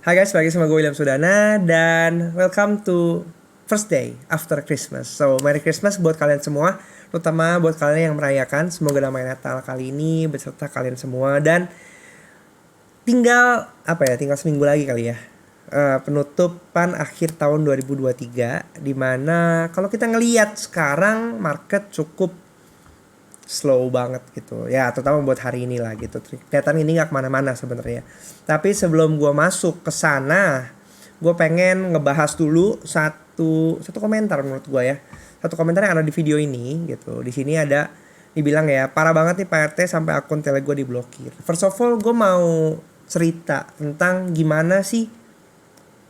Hai guys, balik sama gue William Sudana dan welcome to first day after Christmas. So, Merry Christmas buat kalian semua, terutama buat kalian yang merayakan. Semoga damai Natal kali ini beserta kalian semua dan tinggal seminggu lagi kali ya. Penutupan akhir tahun 2023 dimana kalau kita ngelihat sekarang market cukup slow banget gitu ya, terutama buat hari ini lah gitu. Kelihatan ini nggak kemana-mana sebenarnya. Tapi sebelum gue masuk ke sana, gue pengen ngebahas dulu satu komentar menurut gue ya. Satu komentar yang ada di video ini gitu. Di sini ada dibilang ya, parah banget nih Pak RT sampai akun tele gue diblokir. First of all, gue mau cerita tentang gimana sih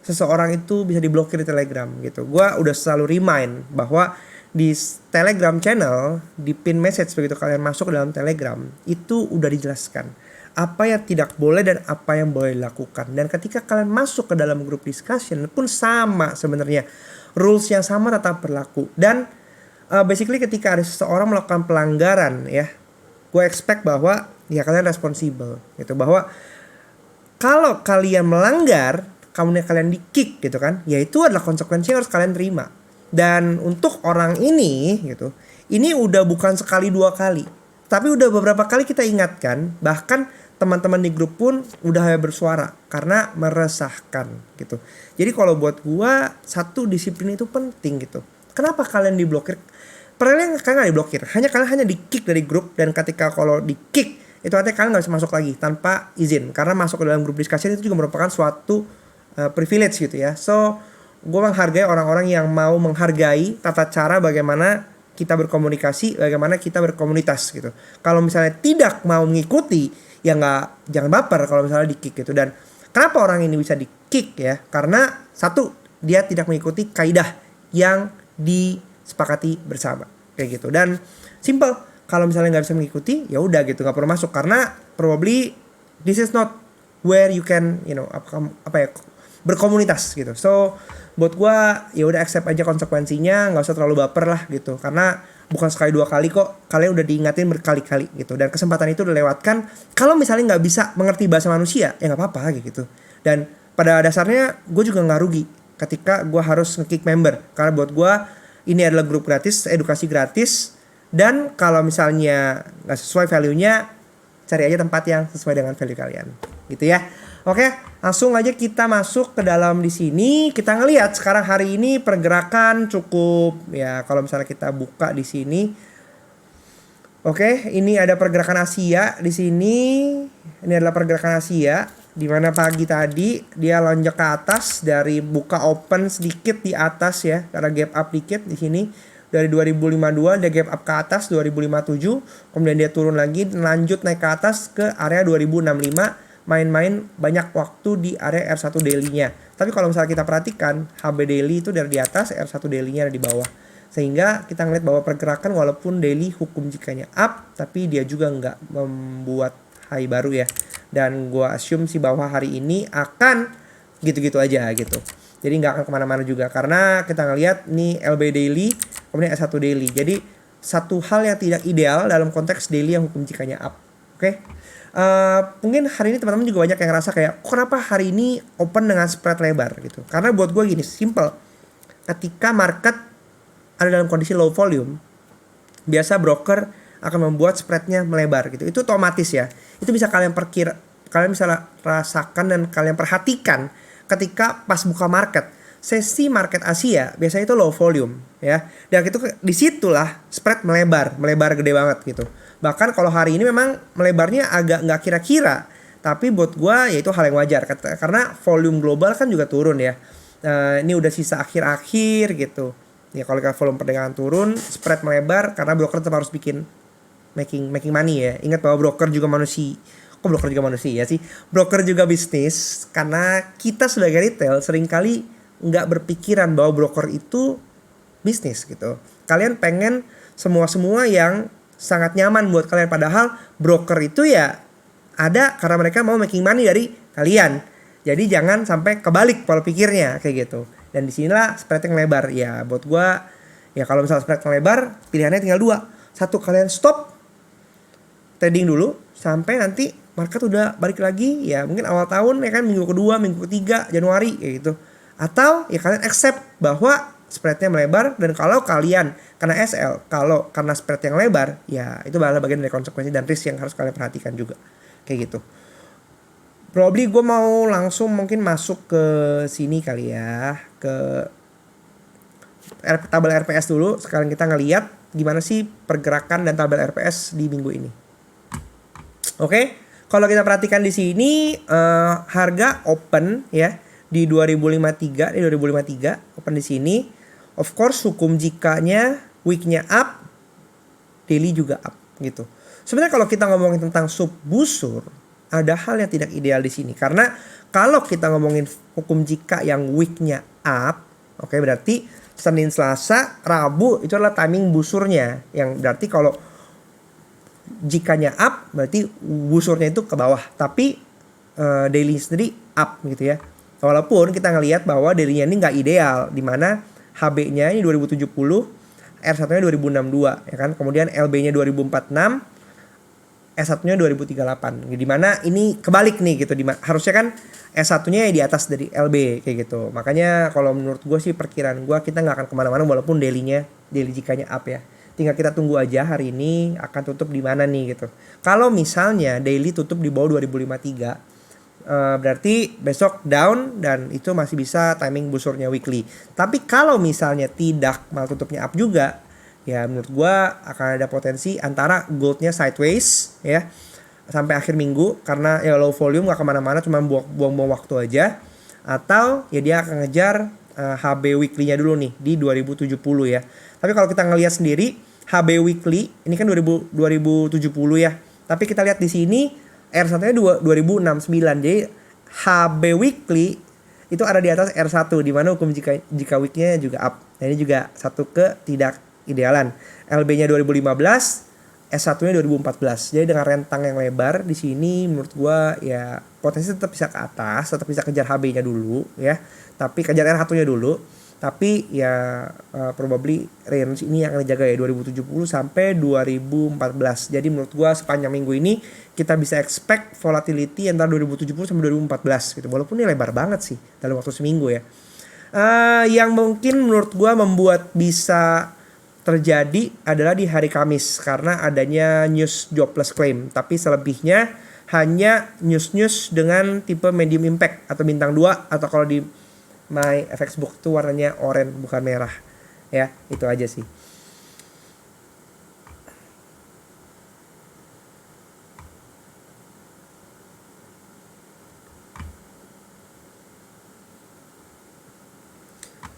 seseorang itu bisa diblokir di Telegram gitu. Gue udah selalu remind bahwa di Telegram channel, di pin message begitu kalian masuk ke dalam Telegram, itu udah dijelaskan apa yang tidak boleh dan apa yang boleh dilakukan. Dan ketika kalian masuk ke dalam grup discussion pun sama sebenarnya. Rules yang sama tetap berlaku. Dan basically ketika ada seseorang melakukan pelanggaran ya, gue expect bahwa ya kalian responsible gitu. Bahwa kalau kalian melanggar, kemudian kalian di-kick gitu kan, ya itu adalah konsekuensi yang harus kalian terima. Dan untuk orang ini gitu, ini udah bukan sekali dua kali, tapi udah beberapa kali kita ingatkan. Bahkan teman-teman di grup pun udah bersuara karena meresahkan gitu. Jadi kalau buat gua, satu disiplin itu penting gitu. Kenapa kalian diblokir? Padahal kalian gak diblokir, kalian hanya di-kick dari grup. Dan ketika kalau di-kick, itu artinya kalian gak bisa masuk lagi tanpa izin. Karena masuk ke dalam grup discussion itu juga merupakan suatu privilege gitu ya. So gue menghargai orang-orang yang mau menghargai tata cara bagaimana kita berkomunikasi, bagaimana kita berkomunitas gitu. Kalau misalnya tidak mau mengikuti, ya jangan baper kalau misalnya di-kick gitu. Dan kenapa orang ini bisa di-kick ya? Karena satu, dia tidak mengikuti kaidah yang disepakati bersama kayak gitu. Dan simple, kalau misalnya nggak bisa mengikuti, ya udah gitu, nggak perlu masuk. Karena probably this is not where you can berkomunitas gitu. So buat gue ya udah accept aja konsekuensinya, nggak usah terlalu baper lah gitu. Karena bukan sekali dua kali kok, kalian udah diingatin berkali-kali gitu. Dan kesempatan itu udah lewatkan. Kalau misalnya nggak bisa mengerti bahasa manusia, ya nggak apa-apa gitu. Dan pada dasarnya gue juga nggak rugi ketika gue harus nge-kick member. Karena buat gue ini adalah grup gratis, edukasi gratis. Dan kalau misalnya nggak sesuai value-nya, cari aja tempat yang sesuai dengan value kalian gitu ya. Oke, langsung aja kita masuk ke dalam di sini. Kita ngelihat sekarang hari ini pergerakan cukup ya, kalau misalnya kita buka di sini. Oke, ini ada pergerakan Asia di sini. Ini adalah pergerakan Asia di mana pagi tadi dia lonjak ke atas dari buka open sedikit di atas ya, karena gap up dikit di sini. Dari 2052 dia gap up ke atas 2057, kemudian dia turun lagi lanjut naik ke atas ke area 2065. Main-main banyak waktu di area R1 daily-nya. Tapi kalau misalnya kita perhatikan, HB daily itu dari di atas, R1 daily-nya ada di bawah. Sehingga kita ngeliat bahwa pergerakan walaupun daily hukum jikanya up, tapi dia juga nggak membuat high baru ya. Dan gue assume sih bahwa hari ini akan gitu-gitu aja gitu. Jadi nggak akan kemana-mana juga. Karena kita ngeliat nih LB daily, kemudian R1 daily. Jadi satu hal yang tidak ideal dalam konteks daily yang hukum jikanya up. Oke? Mungkin hari ini teman-teman juga banyak yang ngerasa kayak kenapa hari ini open dengan spread lebar gitu. Karena buat gue gini, simple. Ketika market ada dalam kondisi low volume, biasa broker akan membuat spreadnya melebar gitu. Itu otomatis ya. Itu bisa kalian bisa rasakan dan kalian perhatikan ketika pas buka market. Sesi market Asia biasanya itu low volume ya. Dan itu disitulah spread melebar gede banget gitu. Bahkan kalau hari ini memang melebarnya agak nggak kira-kira, tapi buat gue ya itu hal yang wajar karena volume global kan juga turun ya. Ini udah sisa akhir-akhir gitu. Ya kalau volume perdagangan turun, spread melebar karena broker tetap harus bikin making money ya. Ingat bahwa broker juga manusia. Kok broker juga manusia sih? Broker juga bisnis, karena kita sebagai retail seringkali nggak berpikiran bahwa broker itu bisnis gitu. Kalian pengen semua yang sangat nyaman buat kalian, padahal broker itu ya ada karena mereka mau making money dari kalian. Jadi jangan sampai kebalik pola pikirnya kayak gitu. Dan disinilah spread yang lebar ya. Buat gua ya kalau misalnya spread yang lebar, pilihannya tinggal dua. Satu, kalian stop trading dulu sampai nanti market udah balik lagi, ya mungkin awal tahun ya kan, minggu kedua, minggu ketiga, Januari kayak gitu. Atau ya kalian accept bahwa spreadnya melebar, dan kalau kalian kena SL, kalau karena spread yang lebar, ya itu adalah bagian dari konsekuensi dan risk yang harus kalian perhatikan juga. Kayak gitu. Probably gue mau langsung mungkin masuk ke sini kali ya, ke tabel RPS dulu. Sekarang kita ngeliat gimana sih pergerakan dan tabel RPS di minggu ini. Oke. Kalau kita perhatikan di sini harga open ya di 2053, open di sini. Of course hukum jikanya weeknya up, daily juga up gitu. Sebenarnya kalau kita ngomongin tentang sub busur, ada hal yang tidak ideal di sini, karena kalau kita ngomongin hukum jika yang weeknya up, oke, berarti Senin, Selasa, Rabu itu adalah timing busurnya, yang berarti kalau jikanya up berarti busurnya itu ke bawah, tapi daily sendiri up gitu ya. Walaupun kita ngelihat bahwa daily-nya ini nggak ideal, dimana HB-nya ini 2070, R1-nya 2062 ya kan, kemudian LB-nya 2046, S1-nya 2038. Dimana ini kebalik nih gitu, harusnya kan S1-nya di atas dari LB kayak gitu. Makanya kalau menurut gue sih, perkiraan gue kita nggak akan kemana-mana walaupun daily jikanya up ya. Tinggal kita tunggu aja hari ini akan tutup di mana nih gitu. Kalau misalnya daily tutup di bawah 2053, berarti besok down, dan itu masih bisa timing busurnya weekly. Tapi kalau misalnya tidak, malah tutupnya up juga, ya menurut gua akan ada potensi antara goldnya sideways ya sampai akhir minggu, karena ya low volume, gak kemana-mana, cuma buang-buang waktu aja. Atau ya dia akan ngejar HB weekly-nya dulu nih di 2070 ya. Tapi kalau kita ngelihat sendiri HB weekly ini kan 2070 ya. Tapi kita lihat di sini R1-nya 2069. Jadi HB weekly itu ada di atas R1, di mana hukum jika weeknya juga up. Nah, ini juga satu tidak idealan. LB-nya 2015, S1-nya 2014. Jadi dengan rentang yang lebar di sini menurut gua ya potensi tetap bisa ke atas, tetap bisa kejar HB-nya dulu ya. Tapi kejar R1-nya dulu. Tapi ya probably range ini yang akan dijaga ya 2070 sampai 2014. Jadi menurut gua sepanjang minggu ini kita bisa expect volatility antara 2070 sampai 2014 gitu. Walaupun ini lebar banget sih dalam waktu seminggu ya. Yang mungkin menurut gua membuat bisa terjadi adalah di hari Kamis karena adanya news jobless claim. Tapi selebihnya hanya news dengan tipe medium impact atau bintang 2, atau kalau di My FX Book itu warnanya oranye bukan merah ya, itu aja sih.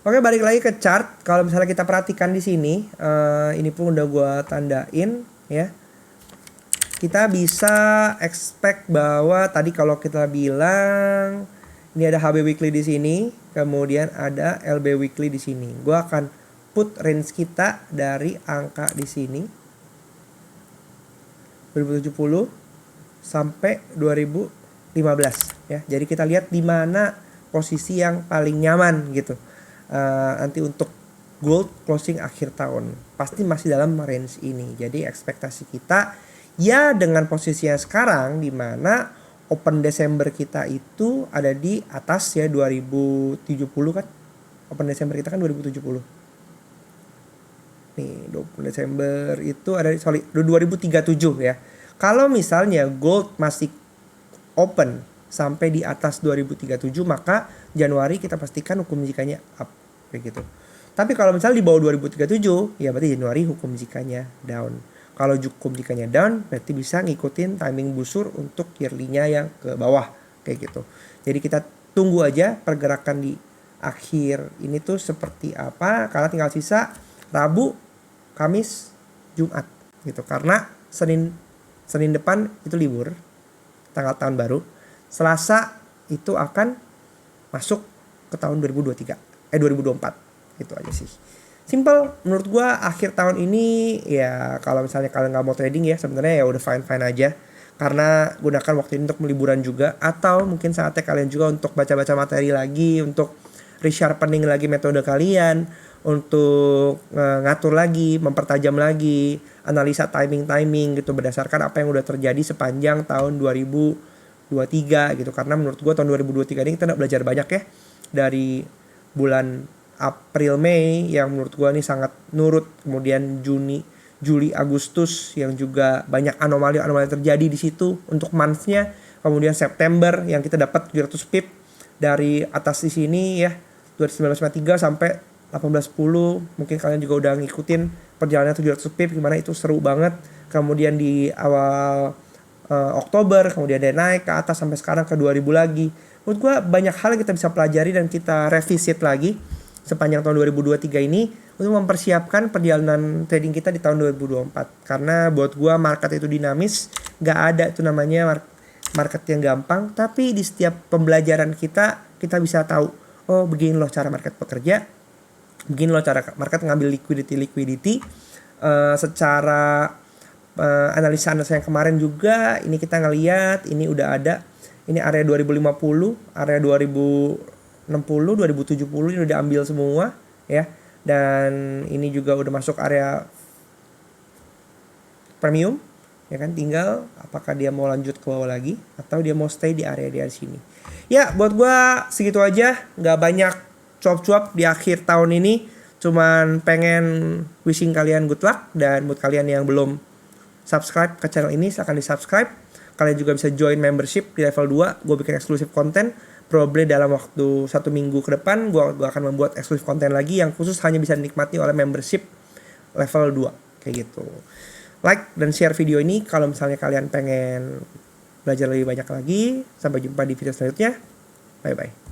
Oke, balik lagi ke chart. Kalau misalnya kita perhatikan di sini, ini pun udah gue tandain ya. Kita bisa expect bahwa tadi kalau kita bilang ini ada HB weekly di sini, kemudian ada LB weekly di sini. Gue akan put range kita dari angka di sini 2070 sampai 2015 ya. Jadi kita lihat di mana posisi yang paling nyaman gitu. Nanti untuk gold closing akhir tahun pasti masih dalam range ini. Jadi ekspektasi kita ya dengan posisi yang sekarang, di mana open Desember kita itu ada di atas ya 2070 kan. Open Desember kita kan 2070. Nih 20 Desember itu ada di 2037 ya. Kalau misalnya gold masih open sampai di atas 2037, maka Januari kita pastikan hukum jikanya up kayak gitu. Tapi kalau misalnya di bawah 2037, ya berarti Januari hukum jikanya down. Kalau hukum jikanya down, berarti bisa ngikutin timing busur untuk yearly-nya yang ke bawah kayak gitu. Jadi kita tunggu aja pergerakan di akhir ini tuh seperti apa, karena tinggal sisa Rabu, Kamis, Jumat gitu. Karena Senin depan itu libur, tanggal tahun baru. Selasa itu akan masuk ke tahun 2024. Itu aja sih. Simple menurut gua. Akhir tahun ini ya kalau misalnya kalian nggak mau trading ya sebenarnya ya udah fine aja, karena gunakan waktu ini untuk liburan juga, atau mungkin saatnya kalian juga untuk baca-baca materi lagi, untuk resharpening lagi metode kalian, untuk ngatur lagi, mempertajam lagi, analisa timing gitu berdasarkan apa yang udah terjadi sepanjang tahun 2023 gitu. Karena menurut gue tahun 2023 ini kita udah belajar banyak ya, dari bulan April Mei yang menurut gue nih sangat nurut, kemudian Juli Agustus yang juga banyak anomali terjadi di situ untuk month-nya, kemudian September yang kita dapat 700 pip dari atas di sini ya, 1953 sampai 1810. Mungkin kalian juga udah ngikutin perjalanan 700 pip gimana, itu seru banget. Kemudian di awal Oktober kemudian dia naik ke atas sampai sekarang ke 2000 lagi. Menurut gue banyak hal yang kita bisa pelajari dan kita revisit lagi sepanjang tahun 2023 ini untuk mempersiapkan perjalanan trading kita di tahun 2024. Karena buat gue market itu dinamis, gak ada itu namanya market yang gampang, tapi di setiap pembelajaran kita bisa tahu, oh begini loh cara market bekerja, begini loh cara market ngambil liquidity. Secara analisa yang kemarin juga ini kita ngelihat ini udah ada, ini area 2050, area 2060, 2070 ini udah ambil semua ya, dan ini juga udah masuk area premium ya kan, tinggal apakah dia mau lanjut ke bawah lagi atau dia mau stay di area sini. Ya buat gua segitu aja, nggak banyak cuap-cuap di akhir tahun ini, cuman pengen wishing kalian good luck. Dan buat kalian yang belum subscribe ke channel ini silahkan di subscribe. Kalian juga bisa join membership di level 2, gue bikin eksklusif konten. Probably dalam waktu 1 minggu ke depan gue akan membuat eksklusif konten lagi yang khusus hanya bisa dinikmati oleh membership level 2 kayak gitu. Like dan share video ini kalau misalnya kalian pengen belajar lebih banyak lagi. Sampai jumpa di video selanjutnya. Bye bye.